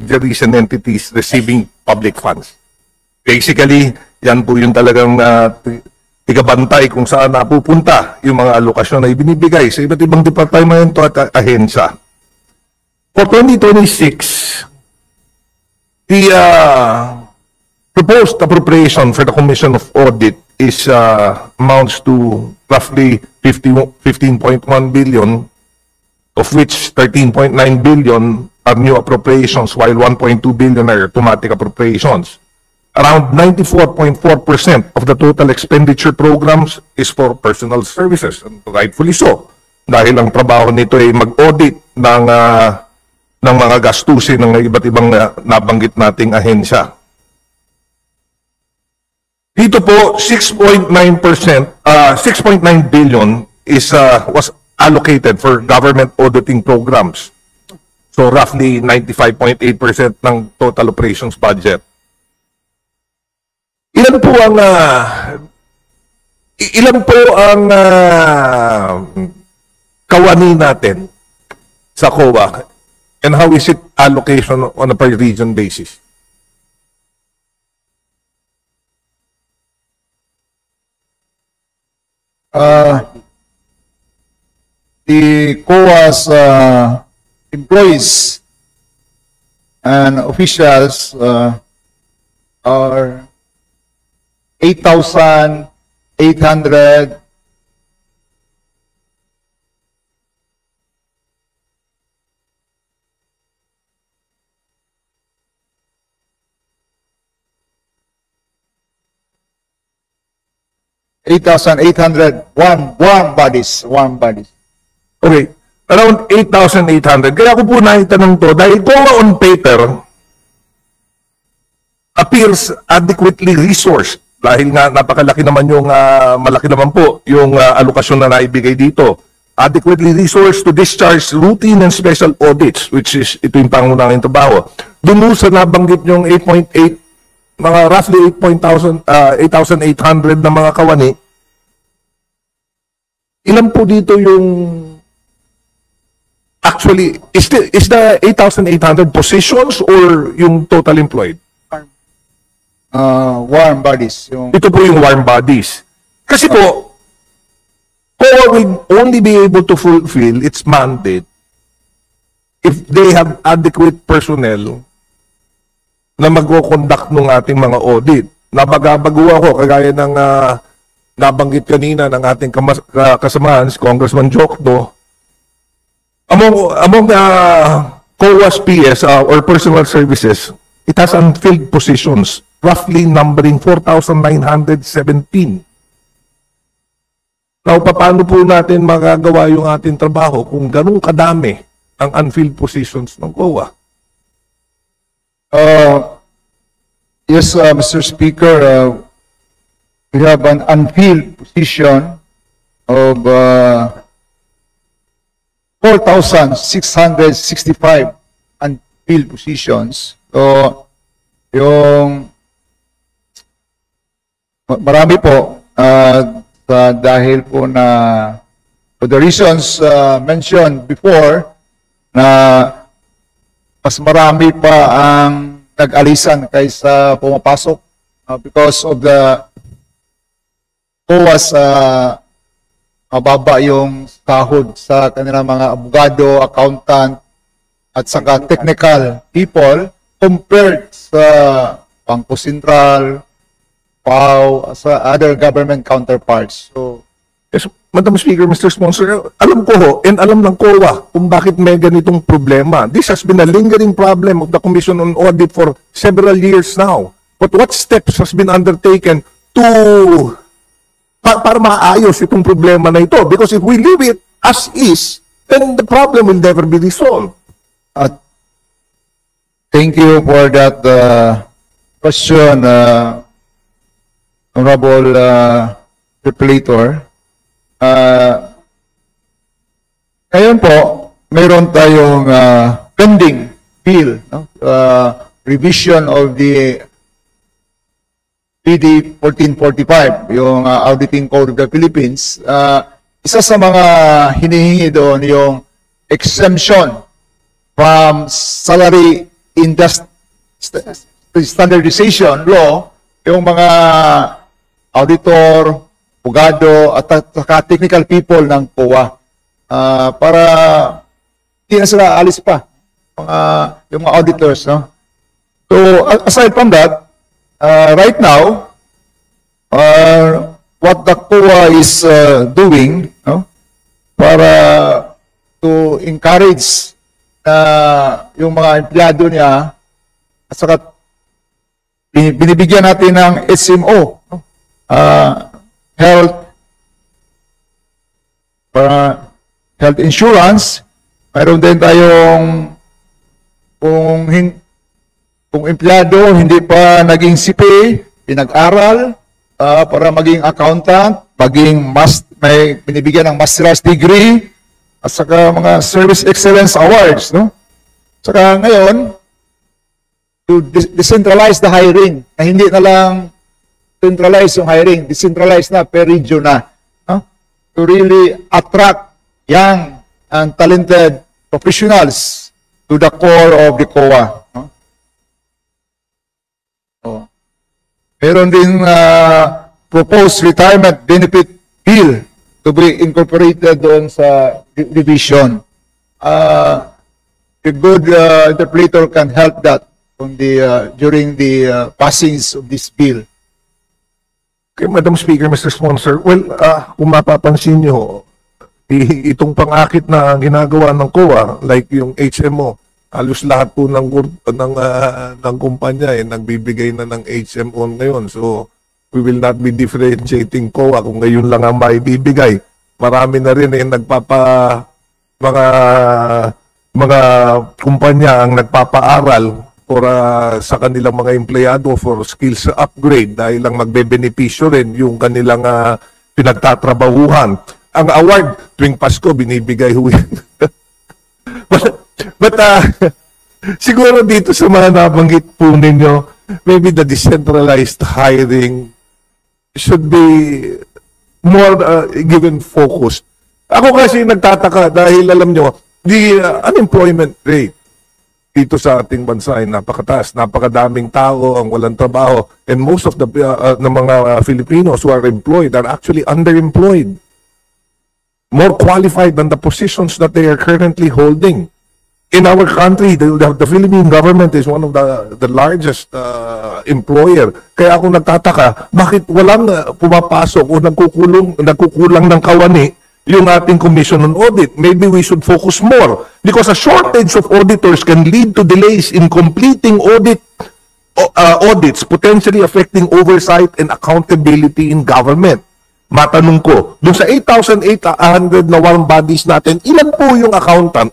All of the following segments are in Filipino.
subsidiaries and entities receiving public funds. Basically, yan po yung talagang tigabantay kung saan napupunta yung mga alokasyon na ibinibigay sa iba't ibang departamento at ahensya. For 2026, the proposed appropriation for the Commission of Audit is amounts to roughly 15.1 billion, of which 13.9 billion are new appropriations, while 1.2 billion are automatic appropriations. Around 94.4% of the total expenditure programs is for personal services, and rightfully so. Dahil ang trabaho nito ay mag-audit ng mga gastusin ng iba't ibang nabanggit nating ahensya. Dito po, 6.9% 6.9 billion was allocated for government auditing programs. So roughly 95.8% ng total operations budget. Ilan po ang kawani natin sa COA, and how is it allocation on a per region basis? The COA's employees and officials are 8,800 warm bodies. Okay, around 8,800. Kaya ko po naitanong to, dahil COA on paper appears adequately resourced. Dahil nga napakalaki naman yung, malaki naman po yung alokasyon na naibigay dito. Adequately resourced to discharge routine and special audits, which is ito yung pangunahing trabaho. Doon sa nabanggit yung 8.8, mga roughly 8,800 na mga kawani, ilan po dito yung actually, is the 8,800 positions or yung total employed? Warm bodies. Ito po yung warm bodies. Kasi po, COA will only be able to fulfill its mandate if they have adequate personnel na mag-conduct ng ating mga audit. Napagabaguhan ko, kagaya ng nabanggit kanina ng ating kasamahan, si Congressman Jokdo, among COA's PS or personal services, it has unfilled positions, roughly numbering 4,917. Now, paano po natin magagawa yung ating trabaho kung ganun kadami ang unfilled positions ng COA? Yes, Mr. Speaker, we have an unfilled position of 4,665 unfilled positions. So, yung marami po dahil po na for the reasons mentioned before na mas marami pa ang nag-alisan kaysa pumapasok because of the COA's mababa yung sahod sa kanilang mga abogado, accountant, at saka technical people compared sa Bangko Sentral, PAO, sa other government counterparts. So, yes, Madam Speaker, Mr. Sponsor, alam ko ho, and alam ng COA kung bakit may ganitong problema. This has been a lingering problem of the Commission on Audit for several years now. But what steps has been undertaken to para maayos itong problema na ito? Because if we leave it as is, then the problem will never be resolved. Thank you for that question, Honorable Repletor. Ngayon po, mayroon tayong pending bill, no? Revision of the PD 1445, yung Auditing Code of the Philippines. Isa sa mga hinihingi doon yung exemption from salary in the standardization law, yung mga auditor, abogado, at saka technical people ng COA para hindi na sila alis pa, yung mga auditors. No? So, aside from that, right now, what the COA is doing, no? Para to encourage yung mga empleyado niya at saka binibigyan natin ng HMO, health health insurance. Mayroon din tayong kung empleyado hindi pa naging CPA, pinag-aral para maging accountant, may binibigyan ng master's degree, at saka mga service excellence awards, no? Saka ngayon, to decentralize the hiring, na hindi na lang centralize yung hiring, decentralize na per region na, no? To really attract young and talented professionals to the core of the COA. No? Oh. Meron din proposed retirement benefit bill to be incorporated doon sa division. The good interpreter can help that on during the passings of this bill. Okay, Madam Speaker, Mr. Sponsor, well, kung mapapansin nyo, itong pangakit na ginagawa ng COA, like yung HMO, halos lahat po ng kumpanya nagbibigay na ng HMO ngayon. So, we will not be differentiating COA kung ngayon lang ang maibibigay. Marami na rin mga kumpanya ang nagpapaaral sa kanilang mga empleyado for skills upgrade dahil lang magbebenepisyo rin yung kanilang pinagtatrabahuhan. Ang award tuwing Pasko binibigay ho yan. but siguro dito sa mga nabanggit po ninyo, maybe the decentralized hiring should be more given focus. Ako kasi nagtataka dahil alam nyo, the unemployment rate dito sa ating bansa ay napakataas, napakadaming tao ang walang trabaho, and most of the mga Filipinos who are employed are actually underemployed. More qualified than the positions that they are currently holding. In our country, the Philippine government is one of the largest employer. Kaya ako nagtataka, bakit walang pumapasok o nagkukulang ng kawani yung ating Commission on Audit? Maybe we should focus more because a shortage of auditors can lead to delays in completing audits, potentially affecting oversight and accountability in government. Matanong ko, dun sa 8,800 na warm bodies natin, ilan po yung accountant?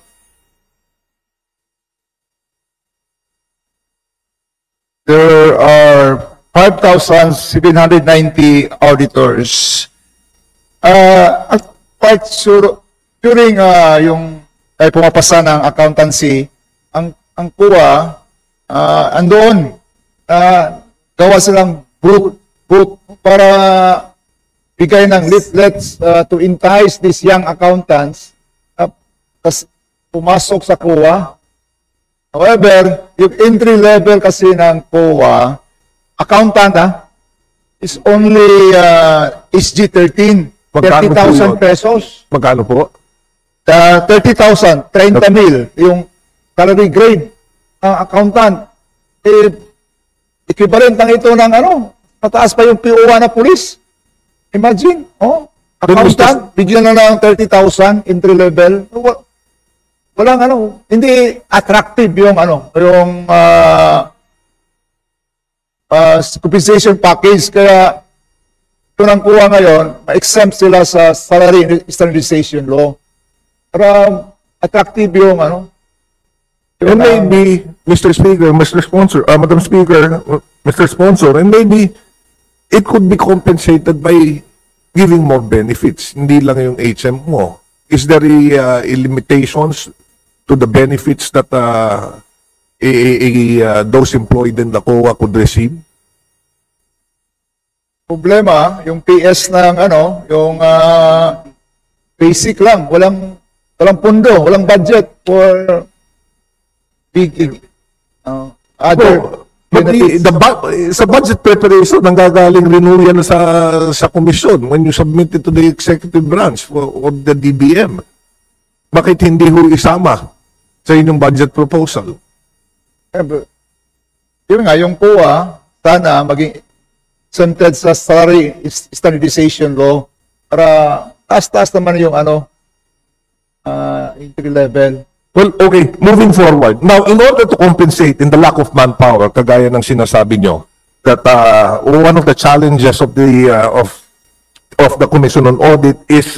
There are 5,790 auditors. At quite sure, during yung pumapasa ng accountancy, ang COA, andoon, gawa silang book para bigay ng leaflets to entice these young accountants pumasok sa COA. However, yung entry level kasi ng COA, accountant is only SG13, 30,000 pesos. Magkano po? 30,000, 30,000 yung salary grade ng accountant. Equivalent lang ito ng mataas pa yung PO1 na police. Imagine, accountant, bigyan na lang 30,000 entry level. Walang hindi attractive yung compensation package. Kaya ito nang kuha ngayon, ma-exempt sila sa salary standardization law. Para attractive yung and maybe, Mr. Speaker, Mr. Sponsor, Madam Speaker, Mr. Sponsor, and maybe it could be compensated by giving more benefits, hindi lang yung HMO. Is there limitations to the benefits that those employed in the COA could receive? Problema, yung PS ng yung basic lang, walang pundo, walang budget for big Other But benefits. sa budget preparation, nanggagaling rin ho yan sa komisyon when you submit it to the executive branch or the DBM. Bakit hindi ho isama sa inyong budget proposal? Yun nga, yung COA, sana maging exempted sa salary standardization law para taas-taas naman yung entry level. Well, okay, moving forward. Now, in order to compensate in the lack of manpower, kagaya ng sinasabi nyo, that one of the challenges of the Commission on Audit is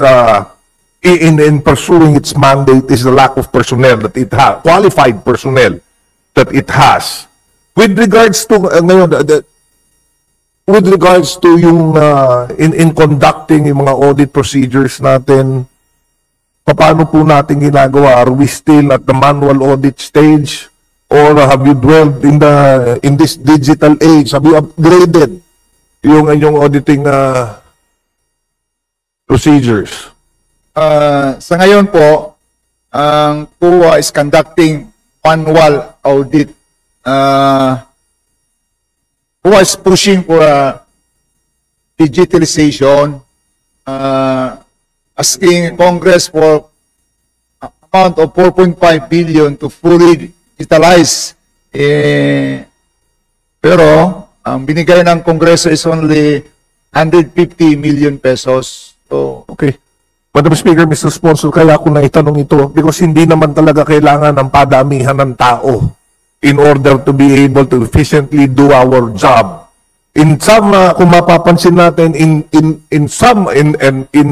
in pursuing its mandate is the lack of personnel that it has, qualified personnel that it has. With regards to with regards to yung in conducting yung mga audit procedures natin, paano po natin ginagawa? Are we still at the manual audit stage? Or have you dwelled in this digital age? Have you upgraded yung auditing procedures? Sa ngayon po, ang COA is conducting manual audit. COA is pushing for digitalization, asking Congress for amount of 4.5 billion to fully digitalize. Pero ang binigay ng Kongreso is only 150 million pesos. So, Okay. Madam Speaker, Mr. Sponsor, kaya ako naitanong ito because hindi naman talaga kailangan ng padamihan ng tao in order to be able to efficiently do our job. In some, kung mapapansin natin, in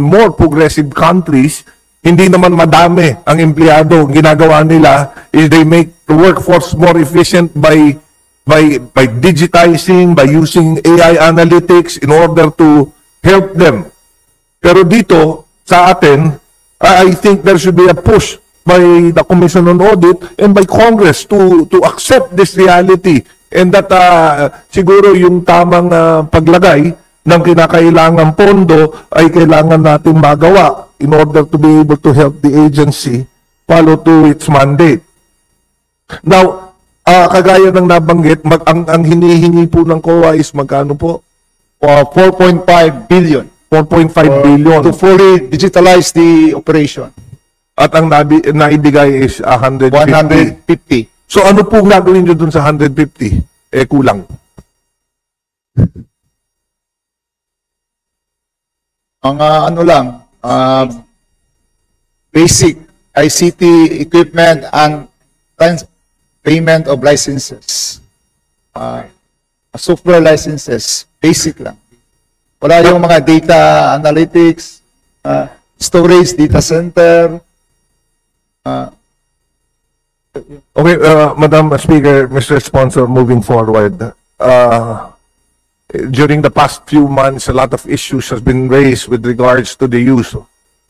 more progressive countries, hindi naman madami ang empleyado. Ginagawa nila is they make the workforce more efficient by digitizing, by using AI analytics in order to help them. Pero dito, sa atin, I think there should be a push by the Commission on Audit and by Congress to accept this reality and that siguro yung tamang paglagay ng kinakailangang pondo ay kailangan natin magawa in order to be able to help the agency follow to its mandate. Now, kagaya ng nabanggit, ang hinihingi po ng COA is magkano po? 4.5 billion. 4.5 billion. To fully digitalize the operation. At ang naibigay is 150. 150. So ano po gagawin nyo dun sa 150? Kulang. Ang basic ICT equipment and payment of licenses. Software licenses. Basic lang. Wala yung mga data analytics, storage, data center. Okay, Madam Speaker, Mr. Sponsor, moving forward. During the past few months, a lot of issues has been raised with regards to the use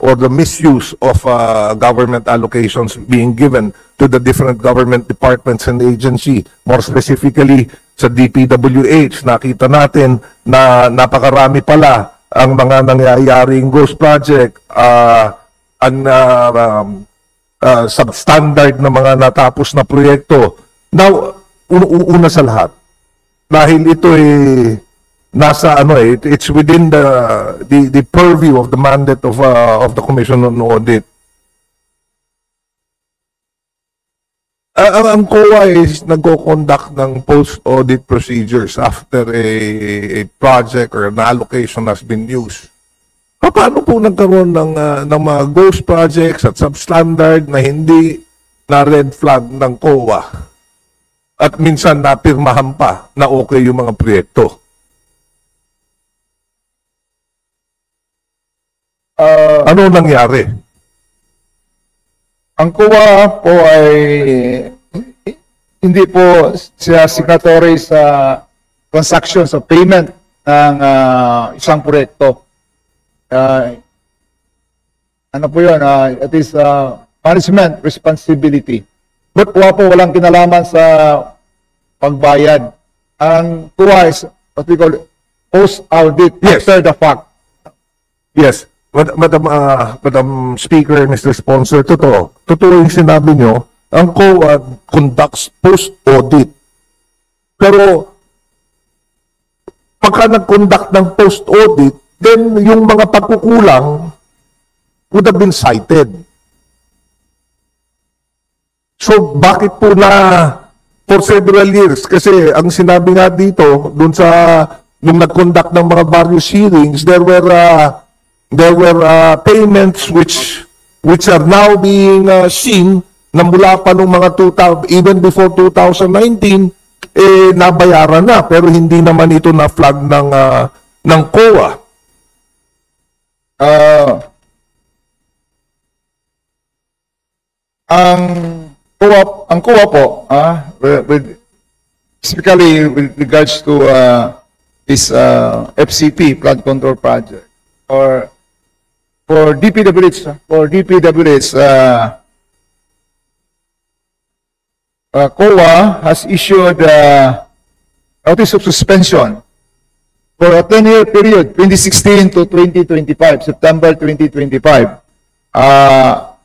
or the misuse of government allocations being given to the different government departments and agency. More specifically, sa DPWH, nakita natin na napakarami pala ang mga nangyayaring ghost project, substandard na mga natapos na proyekto. Now, una sa lahat, dahil ito nasa it's within the purview of the mandate of the Commission on Audit. Ang COA is nagko-conduct ng post-audit procedures after a project or an allocation has been used. Paano po nagkaroon ng mga ghost projects at substandard na hindi na red flag ng COA? At minsan napirmahan pa na okay yung mga proyekto. Ano nangyari? Ang COA po ay hindi po siya signatory sa transactions o payment ng isang proyekto. Ano po yun? It is management responsibility. But COA po walang kinalaman sa pagbayad. Ang COA is what we call post-audit, Yes. after the fact. Yes. Madam Speaker, Mr. Sponsor, totoo yung sinabi nyo, ang COA conducts post-audit Pero pagka nag-conduct ng post-audit, then yung mga pagkukulang would have been cited. So, bakit po na for several years? Kasi ang sinabi nga dito, dun sa, nung nag-conduct ng mga various hearings, there were payments which are now being seen na mula pa nung mga 2000, even before 2019, nabayaran na. Pero hindi naman ito na-flag ng COA. Ang COA po, specifically with regards to this FCP, Flood Control Project, or for DPWH, COA has issued notice of suspension for a 10-year period, 2016 to 2025, September 2025,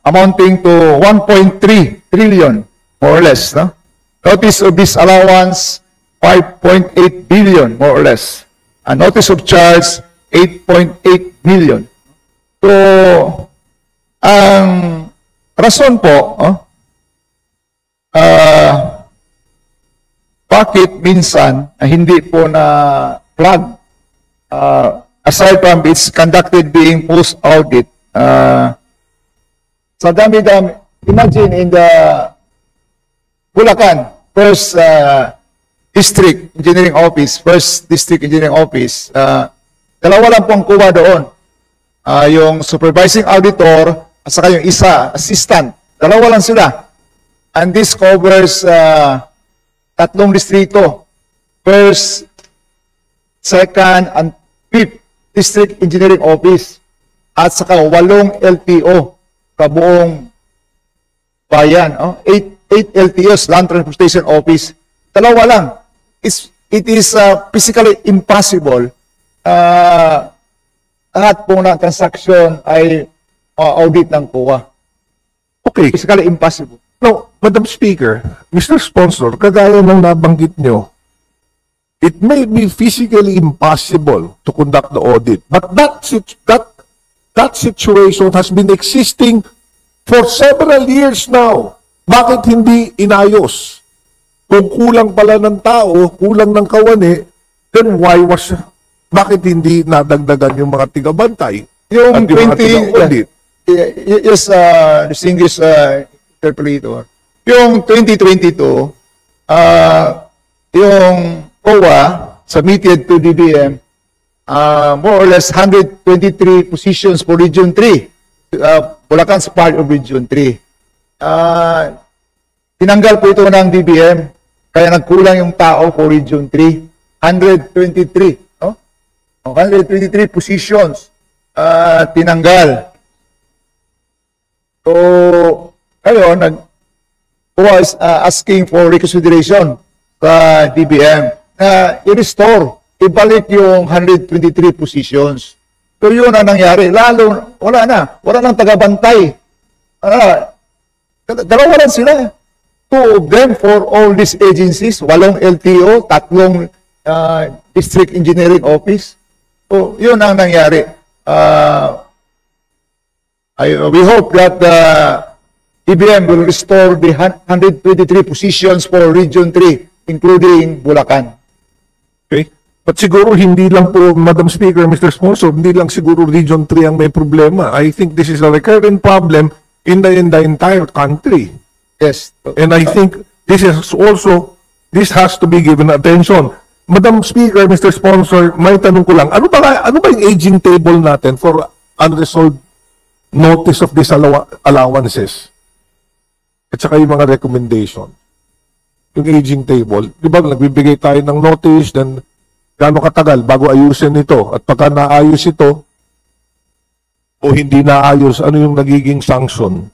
amounting to 1.3 trillion, more or less. No? Notice of disallowance, 5.8 billion, more or less. A notice of charge, 8.8 million. So, ang rason po, bakit minsan hindi po na flag, aside from it's conducted being post-audit, sa dami-dami, imagine in the Bulacan, first district engineering office, dalawa lang pong kuha doon. Yung supervising auditor at saka yung isa, assistant. Dalawa lang sila. And this covers tatlong distrito. First, second, and fifth district engineering office. At saka 8 LTO kabuong bayan. 8 LTOs, Land Transportation Office. Dalawa lang. It is physically impossible. Lahat po ng transaction ay audit ng COA. Okay. Physically impossible. No, Madam Speaker, Mr. Sponsor, kagaya ng nabanggit nyo, it may be physically impossible to conduct the audit, but that situation has been existing for several years now. Bakit hindi inayos? Kung kulang pala ng tao, kulang ng kawani, then bakit hindi nadagdagan yung mga tigabantay? Yung at yung mga tiga-audit? Yes, distinguished interpolator. Yung 2022, yung COA submitted to DBM, more or less 123 positions for Region 3. Bulacan is part of Region 3. Tinanggal po ito ng DBM, kaya nagkulang yung tao for Region 3. 123. No? 123 positions tinanggal. So, ngayon, COA is asking for reconsideration sa DBM na i-restore, ibalik yung 123 positions. So yun ang nangyari. Lalo, wala nang tagabantay. Dalawa lang sila. 2 of them for all these agencies, 8 LTO, 3 district engineering office. So yun ang nangyari. We hope that DBM will restore the 123 positions for Region 3, including Bulacan. Okay. But siguro hindi lang po, Madam Speaker, Mr. Sponsor, hindi lang siguro Region 3 ang may problema. I think this is a recurrent problem in the entire country. Yes. And I think this has to be given attention. Madam Speaker, Mr. Sponsor, may tanong ko lang, ano ba yung aging table natin for unresolved notice of disallowances? At saka yung mga recommendation. Yung aging table, di ba, nagbibigay tayo ng notice, then gaano katagal bago ayusin ito? At pagka naayos ito, o hindi naayos, ano yung nagiging sanction?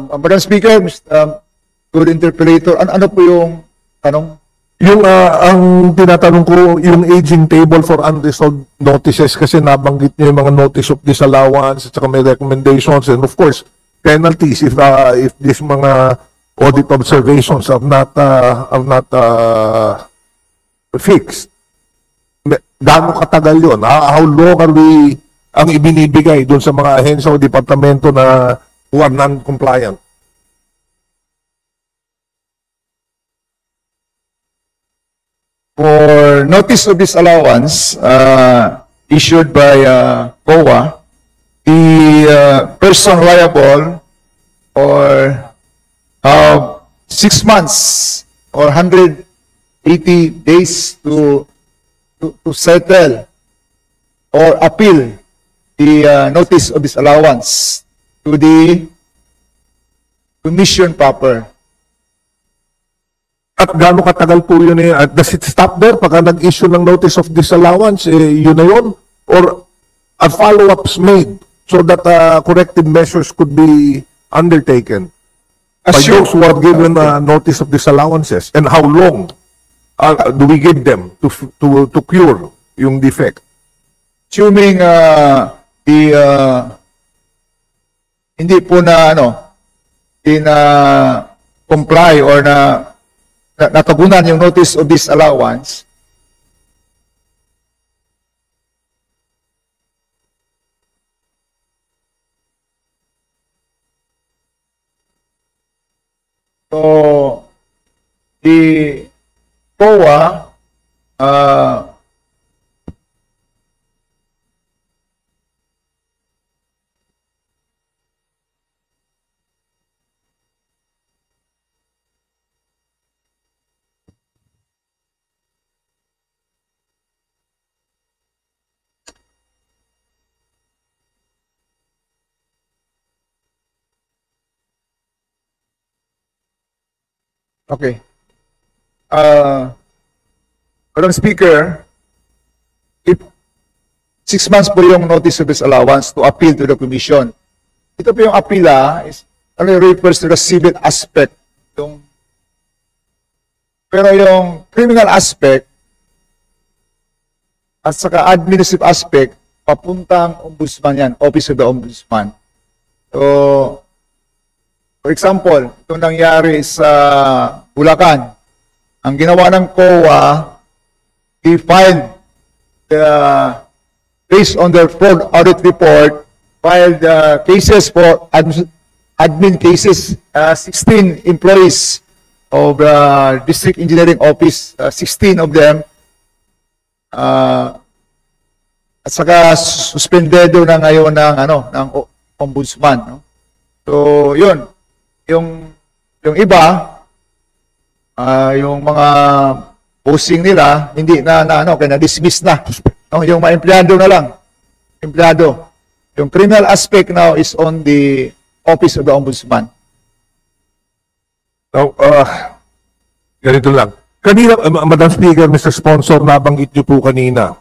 Madam Speaker, good interpolator, ano po yung tanong? Yung ang tinatanong ko, yung aging table for unresolved notices kasi nabanggit niyo yung mga notice of disallowance at saka may recommendations and of course penalties if these mga audit observations are not fixed. Gaano katagal yun? How long are we ang ibinibigay doon sa mga ahensya o departamento na who are non-compliant? For notice of disallowance issued by COA, the person liable or 6 months or 180 days to settle or appeal the notice of disallowance to the commission proper. At gaano katagal po yun? Does it stop there? Pagka nag-issue ng notice of disallowance, yun na yun? Or are follow-ups made so that corrective measures could be undertaken by those who are given notice of disallowances? And how long do we give them to cure yung defect? Assuming hindi po na comply or natabunan yung notice of disallowance, so the COA okay. Madam Speaker, if 6 months po yung notice of disallowance to appeal to the commission, ito po yung appeal refers to the civil aspect. Pero yung criminal aspect at saka administrative aspect, papuntang ombudsman yan, Office of the Ombudsman. So, for example, itong nangyari sa Bulacan, ang ginawa ng COA, they filed based on their fraud audit report, filed cases for admin cases, 16 employees of the District Engineering Office, 16 of them, at saka suspendedo na ngayon ng ombudsman. No? So, yun. Yung iba, yung mga posting nila, hindi kaya na-dismiss na. No? Yung mga empleyado na lang. Empleyado. Yung criminal aspect now is on the Office of the Ombudsman. Now, ganito lang. Kanina, Madam Speaker, Mr. Sponsor, nabanggit niyo po kanina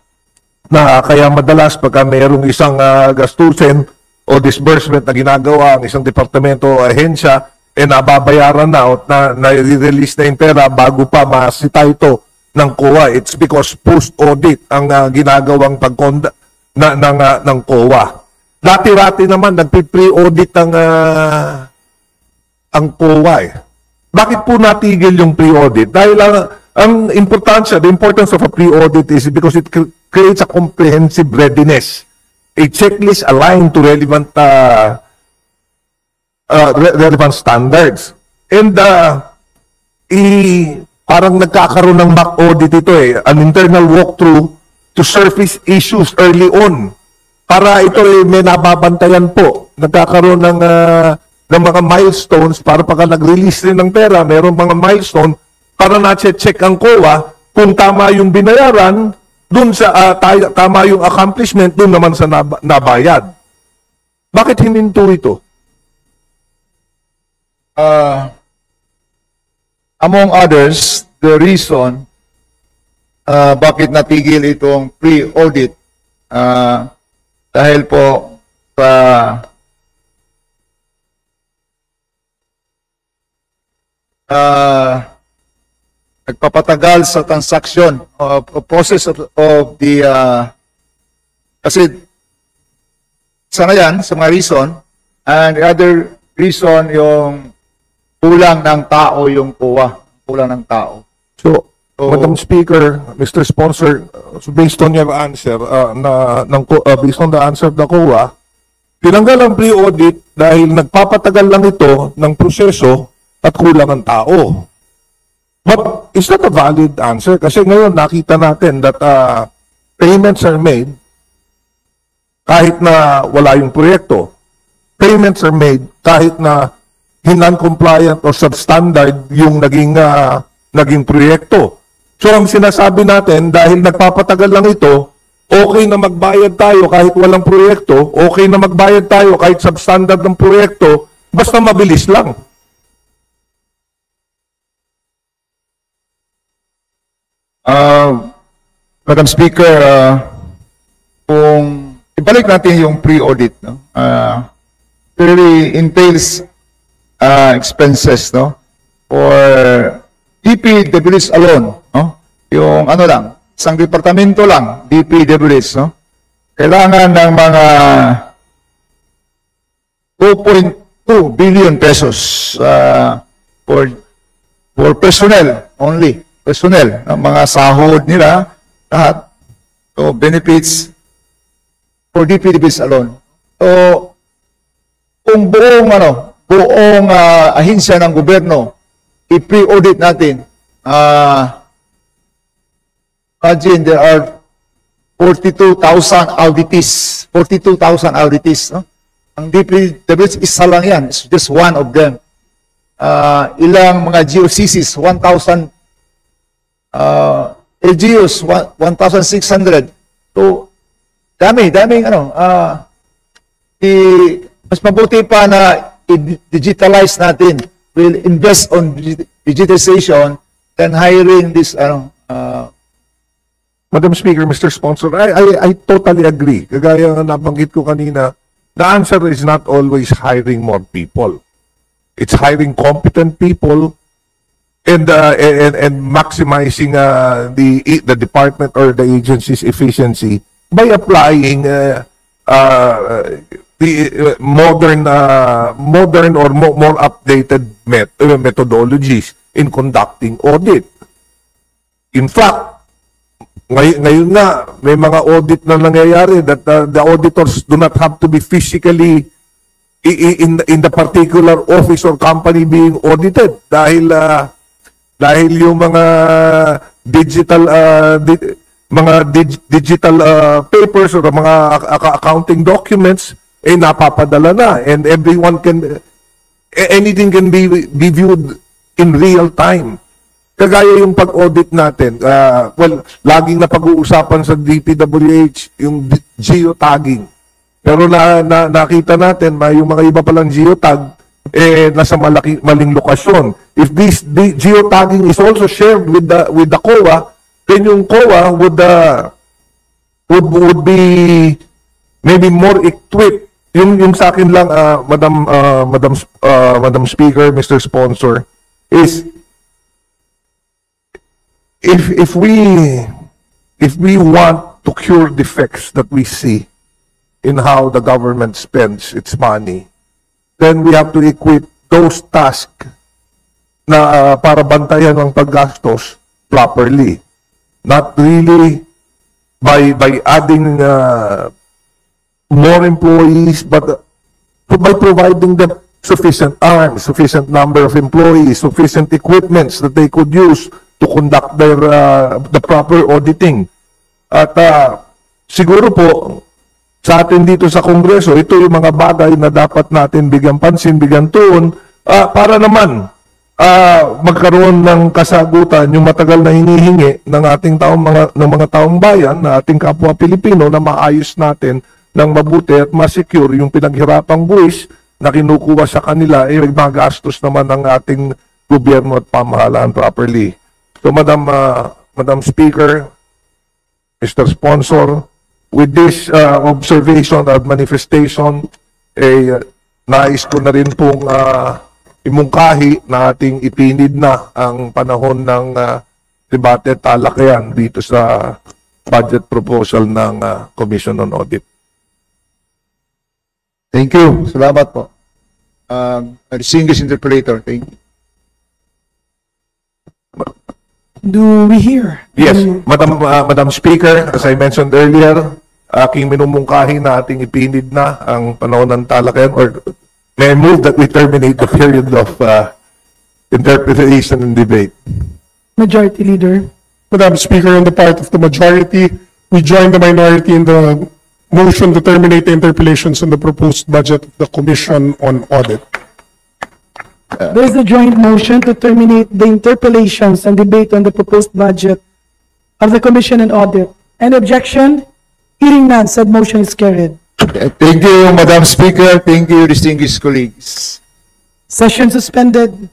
na kaya madalas pagka mayroong isang gastusin o disbursement na ginagawa ang isang departamento o ahensya, nababayaran na o na-release na yung pera bago pa masita ito ng COA. It's because post-audit ang ginagawang pagkonda ng COA. Dati-rati naman, nagpi-pre-audit ang COA Bakit po natigil yung pre-audit? Dahil ang importansya, the importance of a pre-audit is because it creates a comprehensive readiness. A checklist aligned to relevant relevant standards. And parang nagkakaroon ng mock audit ito an internal walkthrough to surface issues early on. Para ito may nababantayan po. Nagkakaroon ng mga milestones para pagka nag-release rin ng pera, mayroong mga milestone para na-check ang COA kung tama yung binayaran, dun sa tama yung accomplishment, dun naman sa nabayad. Bakit hininto ito? Among others, the reason bakit natigil itong pre-audit dahil po sa nagpapatagal sa transaction of process of the kasi sana yan sa mga reason, and the other reason yung kulang ng tao yung COA, kulang ng tao. So, So- Madam Speaker, Mr. Sponsor, so based on your answer, based on the answer of the COA, tinanggal ang pre-audit dahil nagpapatagal lang ito ng proseso at kulang ang tao. But is that a valid answer? Kasi ngayon nakita natin that payments are made kahit na wala yung proyekto. Payments are made kahit na non-compliant or substandard yung naging proyekto. So ang sinasabi natin, dahil nagpapatagal lang ito, okay na magbayad tayo kahit walang proyekto, okay na magbayad tayo kahit substandard ng proyekto, basta mabilis lang. Madam Speaker, kung ibalik natin yung pre-audit, no? Really entails expenses, no? For DPWH alone, no? Yung ano lang, isang departamento lang, DPWH, no? Kailangan ng mga 2.2 billion pesos for personnel only. Personnel, ang mga sahod nila, lahat. So, benefits for DPWH alone. So, kung buong ahensya ng gobyerno, i-pre-audit natin, imagine there are 42,000 auditees. 42,000 auditees, no? Ang DPWH, isa lang yan. It's just one of them. Ilang mga GOCCs, 1,000 LGUs, 1,600. So, daming mas mabuti pa na i-digitalize natin. We'll invest on digitalization than hiring this, Madam Speaker, Mr. Sponsor, I totally agree. Kagaya nga nabanggit ko kanina, the answer is not always hiring more people. It's hiring competent people and maximizing the department or the agency's efficiency by applying the modern or more updated methodologies in conducting audit. In fact, ngayon nga, may mga audit na nangyayari that the auditors do not have to be physically in the particular office or company being audited dahil yung mga digital papers or mga accounting documents napapadala na, and anything can be viewed in real time. Kagaya yung pag-audit natin, laging napag-uusapan sa DPWH yung geotagging. Pero nakita natin, yung mga iba palang geotag, nasa maling lokasyon. If the geotagging is also shared with the COA, then yung COA would be maybe more equipped. Yung sa akin lang, Madam Speaker, Mr. Sponsor, is if we want to cure defects that we see in how the government spends its money, then we have to equip those tasks na para bantayan ang paggastos properly. Not really by adding more employees, but by providing them sufficient arms, sufficient number of employees, sufficient equipments that they could use to conduct the proper auditing. At siguro po, sa atin dito sa Kongreso, ito yung mga bagay na dapat natin bigyan pansin, bigyan tuon, para naman magkaroon ng kasagutan yung matagal na hinihingi ng ating mga taong bayan, na ating kapwa Pilipino, na maayos natin ng mabuti at ma-secure yung pinaghirapang buwis na kinukuha sa kanila, magastos naman ng ating gobyerno at pamahalaan properly. So, Madam Speaker, Mr. Sponsor, with this observation at manifestation, nais ko na rin pong imungkahi na ating ipinid na ang panahon ng debate, talakayan dito sa budget proposal ng Commission on Audit. Thank you. Salamat po. Distinguished interpolator, thank you. Do we hear? Yes, Madam Speaker, as I mentioned earlier, aking minumungkahi na ating ipinid na ang panahon ng talakayan, or may I move that we terminate the period of interpretation and debate. Majority Leader. Madam Speaker, on the part of the majority, we join the minority in the motion to terminate the interpellations on the proposed budget of the Commission on Audit. There is a joint motion to terminate the interpellations and debate on the proposed budget of the Commission on Audit. Any objection? Hearing none, said motion is carried. Thank you, Madam Speaker. Thank you, distinguished colleagues. Session suspended.